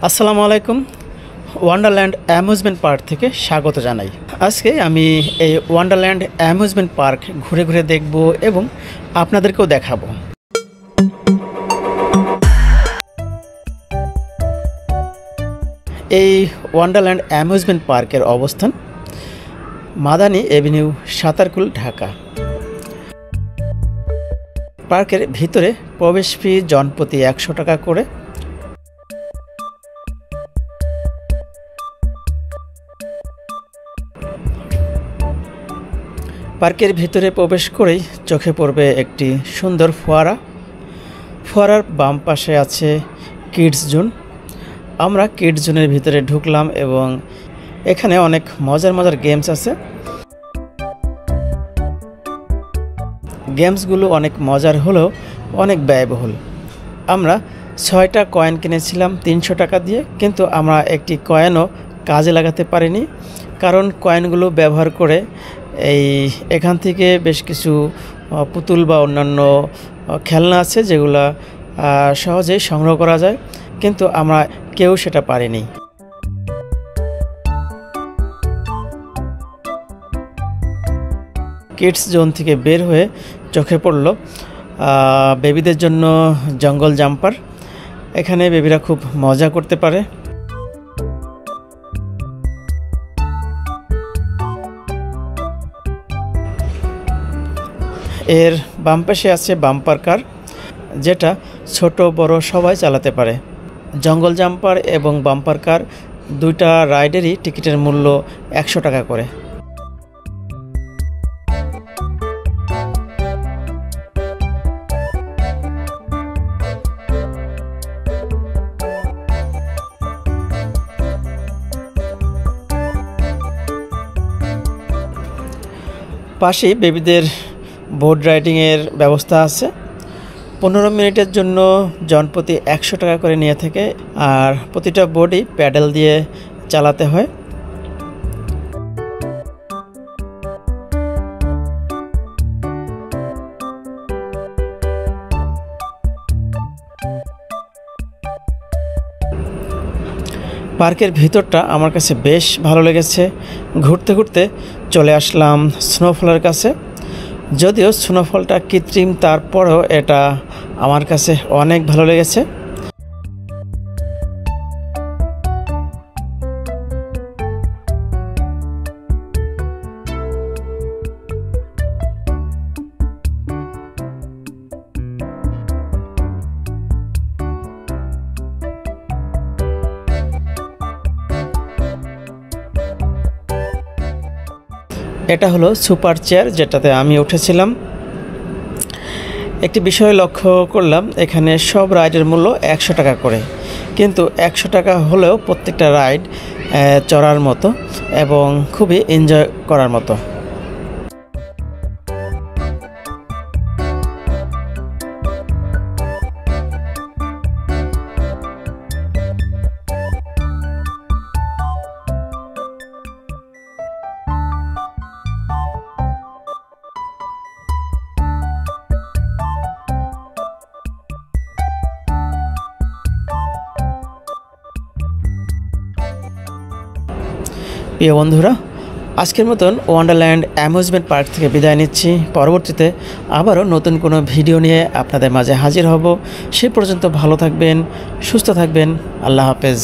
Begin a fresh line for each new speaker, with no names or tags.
আসসালামু আলাইকুম। Wonderland amusement park থেকে স্বাগত জানাই। আজকে আমি এই ওয়ান্ডারল্যান্ড অ্যামিউজমেন্ট পার্ক ঘুরে ঘুরে দেখব এবং আপনাদেরকেও দেখাবো। এই ওয়ান্ডারল্যান্ড অ্যামিউজমেন্ট পার্কের অবস্থান মাদানী এভিনিউ, সাতারকুল, ঢাকা। পার্কের ভিতরে প্রবেশ ফি জনপ্রতি 100 টাকা করে। পার্কের ভিতরে প্রবেশ করেই চোখে পড়বে একটি সুন্দর ফোয়ারা। ফোয়ারার বাম পাশে আছে কিডস জোন। আমরা কিডস জোনের ভিতরে ঢুকলাম এবং এখানে অনেক মজার মজার গেমস আছে। গেমসগুলো অনেক মজার হলেও অনেক ব্যয়বহুল। আমরা 6টা কয়েন কিনেছিলাম 300 টাকা দিয়ে, কিন্তু আমরা একটি কয়েনও কাজে লাগাতে পারিনি, কারণ কয়েনগুলো ব্যবহার করে এখান থেকে বেশ কিছু পুতুল বা অন্যান্য খেলনা আছে যেগুলা সহজেই সংগ্রহ করা যায়, কিন্তু আমরা কেউ সেটা পারিনি। কিডস জোন থেকে বের হয়ে চোখে পড়ল বেবিদের জন্য জঙ্গল জাম্পার। এখানে বেবিরা খুব মজা করতে পারে। এর বাম পাশে আছে বাম্পার কার, যেটা ছোট বড় সবাই চালাতে পারে। জঙ্গল জাম্পার এবং বাম্পার কার দুইটা রাইডেরই টিকিটের মূল্য 100 টাকা করে। পাশেই বেবিদের বোট রাইডিংয়ের ব্যবস্থা আছে। 15 মিনিটের জন্য জনপ্রতি 100 টাকা করে নিয়ে থাকে, আর প্রতিটা বোটই প্যাডেল দিয়ে চালাতে হয়। পার্কের ভিতরটা আমার কাছে বেশ ভালো লেগেছে। ঘুরতে ঘুরতে চলে আসলাম স্নোফলের কাছে। যদিও স্নোফলটা কৃত্রিম, তারপরেও এটা আমার কাছে অনেক ভালো লেগেছে। এটা হলো সুপার চেয়ার, যেটাতে আমি উঠেছিলাম। একটি বিষয় লক্ষ্য করলাম, এখানে সব রাইডের মূল্য 100 টাকা করে, কিন্তু 100 টাকা হলেও প্রত্যেকটা রাইড চড়ার মতো এবং খুবই এনজয় করার মতো। প্রিয় বন্ধুরা, আজকের মতন ওয়ান্ডারল্যান্ড অ্যামিউজমেন্ট পার্ক থেকে বিদায় নিচ্ছি। পরবর্তীতে আবারও নতুন কোনো ভিডিও নিয়ে আপনাদের মাঝে হাজির হব। সে পর্যন্ত ভালো থাকবেন, সুস্থ থাকবেন। আল্লাহ হাফেজ।